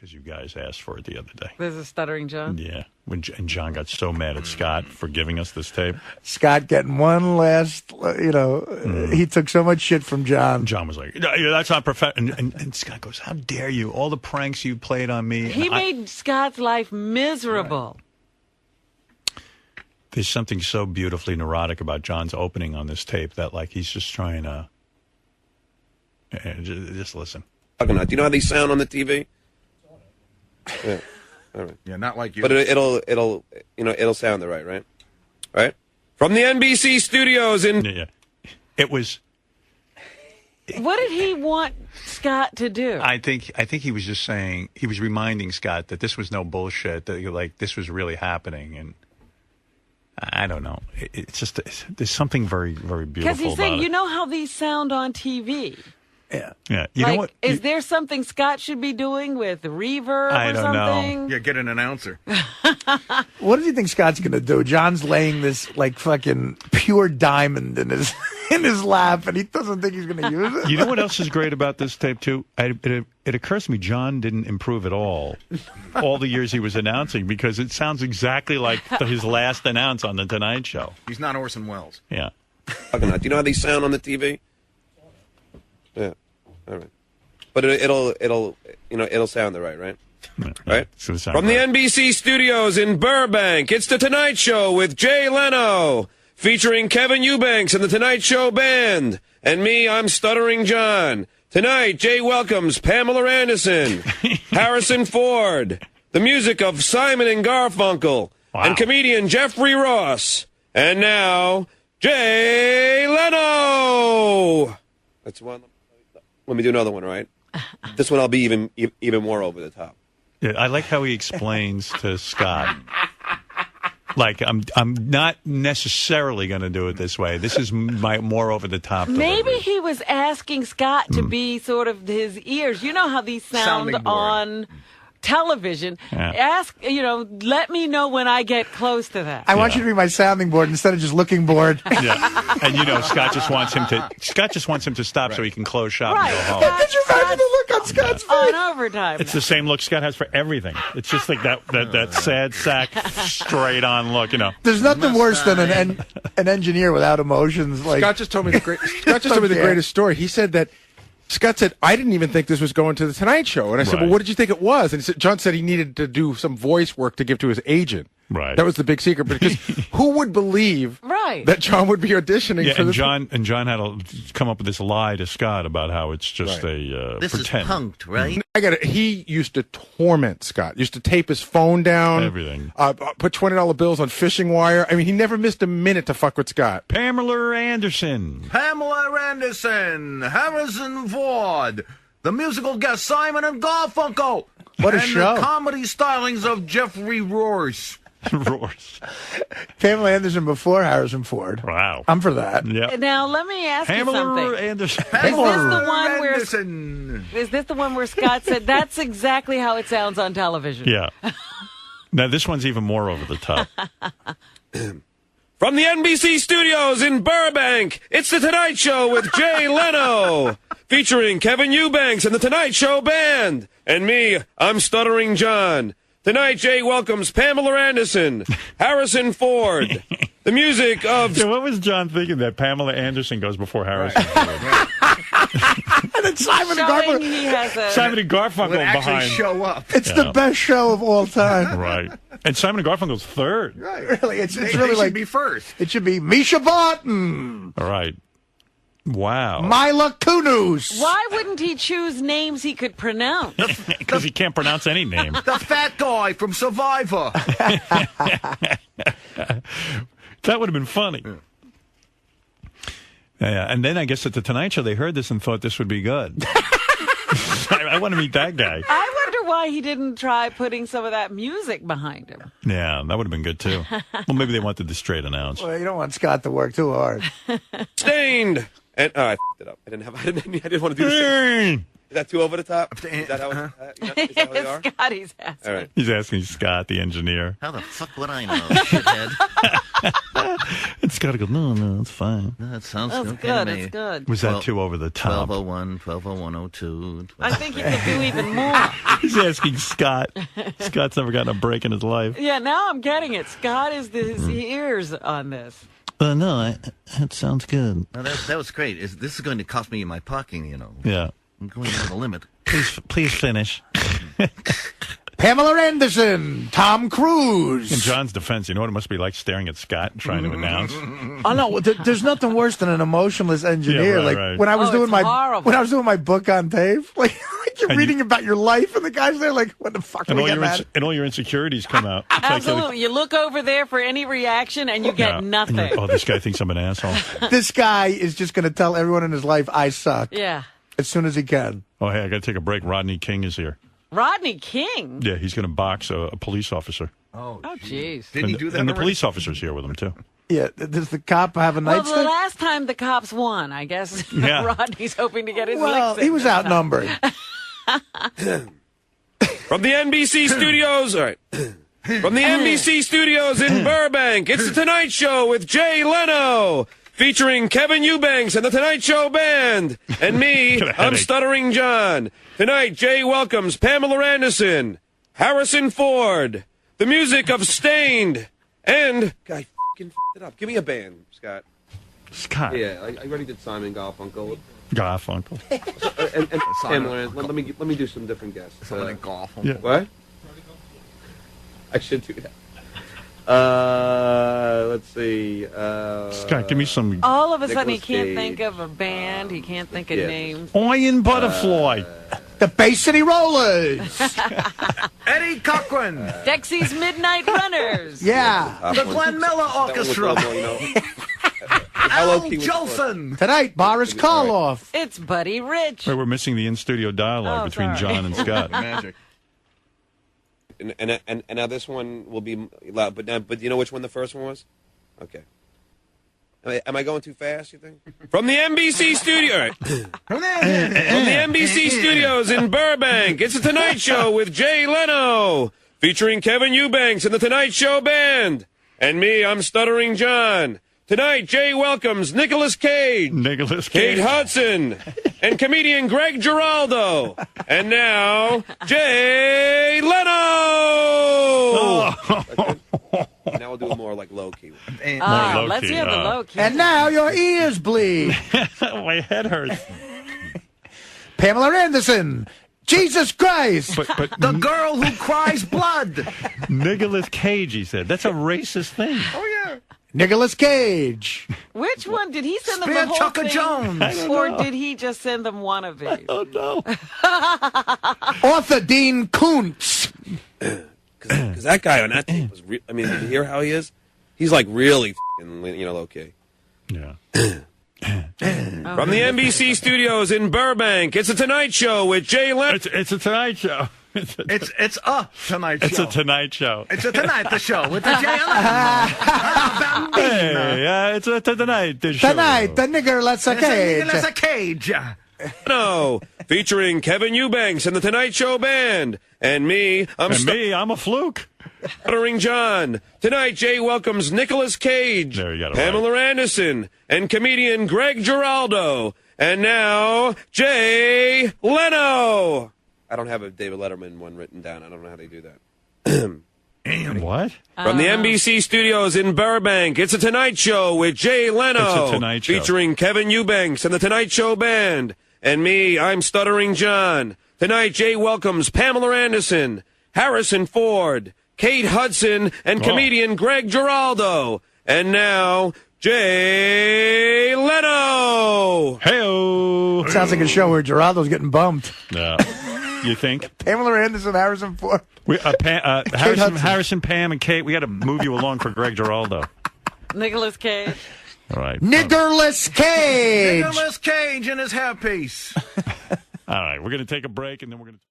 because you guys asked for it the other day. This is Stuttering John? Yeah. And John got so mad at Scott for giving us this tape. Scott getting one last, he took so much shit from John. John was like, no, that's not professional. And Scott goes, how dare you? All the pranks you played on me. He made Scott's life miserable. Right. There's something so beautifully neurotic about John's opening on this tape that, like, he's just trying to... Just listen. Do you know how these sound on the TV? Yeah. All right. Yeah, not like you. But it'll sound the right? Right? From the NBC studios in... Yeah. It was... What did he want Scott to do? I think he was just saying, he was reminding Scott that this was no bullshit, that like this was really happening, and I don't know. It's just, there's something very, very beautiful about it. Because he's saying, you know how these sound on TV? Yeah. Yeah. You like, know what? Is there something Scott should be doing with reverb I or don't something? know. Yeah, get an announcer. What does he think Scott's going to do? John's laying this, like, fucking pure diamond in his lap, and he doesn't think he's going to use it. You know what else is great about this tape, too? It occurs to me John didn't improve at all the years he was announcing, because it sounds exactly like his last announce on The Tonight Show. He's not Orson Welles. Yeah. Do you know how these sound on the TV? Yeah. All right. But it'll sound the right? Right? From the NBC studios in Burbank, it's The Tonight Show with Jay Leno, featuring Kevin Eubanks and The Tonight Show Band. And me, I'm Stuttering John. Tonight, Jay welcomes Pamela Anderson, Harrison Ford, the music of Simon and Garfunkel, and comedian Jeffrey Ross. And now, Jay Leno! That's one. Let me do another one, right? This one I'll be even more over the top. Yeah, I like how he explains to Scott, like, I'm not necessarily going to do it this way. This is my more over the top. Maybe he was asking Scott to be sort of his ears. You know how these sound on television. Yeah. Let me know when I get close to that. I want you to be my sounding board instead of just looking bored. Yeah. And Scott just wants him to stop so he can close shop and go home. Could you imagine the look on Scott's face? On overtime. It's the same look Scott has for everything. It's just like that sad sack, straight on look. There's nothing worse than an engineer without emotions. Like Scott just told me the greatest story. He said that Scott said, I didn't even think this was going to The Tonight Show. And I said, well, what did you think it was? And John said he needed to do some voice work to give to his agent. Right. That was the big secret. Because who would believe that John would be auditioning for this? And John had to come up with this lie to Scott about how it's just a this pretend. is punked, right? I got it. He used to torment Scott. Used to tape his phone down. Everything. Put $20 bills on fishing wire. I mean, he never missed a minute to fuck with Scott. Pamela Anderson, Harrison Ford, the musical guest Simon and Garfunkel. What a and show. The comedy stylings of Jeffrey Ross. Pamela Anderson before Harrison Ford. Wow. I'm for that. Yeah. Now, let me ask you something. Pamela Anderson. Is this the one where Scott said, that's exactly how it sounds on television? Yeah. Now, this one's even more over the top. From the NBC studios in Burbank, it's The Tonight Show with Jay Leno, featuring Kevin Eubanks and The Tonight Show Band. And me, I'm Stuttering John. Tonight, Jay welcomes Pamela Anderson, Harrison Ford, the music of... So what was John thinking, that Pamela Anderson goes before Harrison Ford? And then Simon and Garfunkel. Simon and Garfunkel would actually behind. show up. It's the best show of all time. Right. And Simon and Garfunkel's third. Right. Really, it's They really should like... be first. It should be Misha Barton. All right. Wow. Mila Kunis. Why wouldn't he choose names he could pronounce? Because he can't pronounce any name. The fat guy from Survivor. That would have been funny. Yeah, and then I guess at the Tonight Show they heard this and thought this would be good. I want to meet that guy. I wonder why he didn't try putting some of that music behind him. Yeah, that would have been good too. Well, maybe they wanted the straight announce. Well, you don't want Scott to work too hard. Stained. And I f***ed it up. I didn't want to do the same. that too over the top? Is that how is that how they are? Scotty's asking. All right. He's asking Scott, the engineer. How the fuck would I know, shithead? And Scott goes, no, it's fine. No, that sounds That's okay good. to me. It's good. Was that too over the top? 1201, 120102. I think you could do even more. He's asking Scott. Scott's never gotten a break in his life. Yeah, now I'm getting it. Scott is his ears on this. No, that sounds good. No, that was great. This is going to cost me my parking, you know. Yeah. I'm going over the limit. Please finish. Pamela Anderson, Tom Cruise. In John's defense, you know what it must be like staring at Scott and trying to announce? Oh no, there's nothing worse than an emotionless engineer. Yeah, right. When I was doing horrible. when I was doing my book on tape, like you're And reading about your life, and the guy's there like, what the fuck? And are we getting at? all your insecurities come out. It's like Absolutely. You look over there for any reaction and you get nothing. And oh, this guy thinks I'm an asshole. This guy is just going to tell everyone in his life I suck Yeah. as soon as he can. Oh, hey, I got to take a break. Rodney King is here. Rodney King? Yeah, he's going to box a police officer. Oh, jeez. Didn't he do that And the already? police officer's here with him, too. Yeah, does the cop have a Well, the nightstick? last time the cops won, I guess Yeah. Rodney's hoping to get his Well, licks in he was this time. outnumbered. From the NBC studios, all right. From the NBC studios in Burbank, it's The Tonight Show with Jay Leno, featuring Kevin Eubanks and The Tonight Show Band. And me, Got a I'm headache. Stuttering John. Tonight, Jay welcomes Pamela Anderson, Harrison Ford, the music of Stained, and... I f***ing f***ed it up. Give me a band, Scott. Scott. Yeah, I already did Simon Garfunkel. Garfunkel. And Pamela Anderson. Let me do some different guests. Yeah. What? I should do that. Let's see. Scott, give me some All of a sudden, he Nicolas can't Cage. think of a band. He can't think of yeah. names. Iron Butterfly. The Bay City Rollers. Eddie Cochran. Dexy's Midnight Runners. Yeah. The Glenn Miller Orchestra. Al Jolson. Tonight, Boris Karloff. It's Buddy Rich. Wait, we're missing the in-studio dialogue Oh, between sorry. John and Scott. Magic. And now this one will be loud, but you know which one the first one was? Okay. Am I going too fast, you think? From the NBC studio. All right. From the NBC studios in Burbank, it's The Tonight Show with Jay Leno, featuring Kevin Eubanks and The Tonight Show Band. And me, I'm Stuttering John. Tonight, Jay welcomes Nicolas Cage, Nicolas Kate Cage. Hudson, and comedian Greg Giraldo. And now, Jay Leno! Now we'll do it more like low-key. low Let's key, hear the low key. And now your ears bleed. My head hurts. Pamela Anderson. Jesus Christ. But The girl who cries blood. Nicolas Cage, he said. That's a racist thing. Nicolas Cage. Which one? Did he send them Spear the whole Chucker thing? Jones. Or did he just send them one of these? Oh, no. Author Dean Koontz. Because that guy on that tape was I mean, did you hear how he is? He's like really low-key. Yeah. From the NBC studios in Burbank, it's The Tonight Show with Jay Leno. It's a Tonight Show. It's a Tonight It's Show. a Tonight Show. It's a Tonight the Show with the Jay Hey, it's a Tonight Show. Tonight, the nigger lets a cage. Nicolas Cage. No, featuring Kevin Eubanks and The Tonight Show Band. And me, I'm I'm a fluke. Stuttering John. Tonight, Jay welcomes Nicolas Cage, There, you got it Pamela Anderson, and comedian Greg Giraldo. And now, Jay Leno. I don't have a David Letterman one written down. I don't know how they do that. What? From the NBC studios in Burbank, it's The Tonight Show with Jay Leno. It's a Tonight Show. Featuring Kevin Eubanks and The Tonight Show Band. And me, I'm Stuttering John. Tonight, Jay welcomes Pamela Anderson, Harrison Ford, Kate Hudson, and comedian Greg Giraldo. And now, Jay Leno. Hey-o. Sounds like a show where Geraldo's getting bumped. Yeah. You think? Pamela Anderson, Harrison Ford. Harrison, Pam, and Kate, we got to move you along for Greg Giraldo. Nicolas Cage. All right. Niggerless Cage. Nicolas Cage and his hairpiece. All right. We're going to take a break, and then we're going to...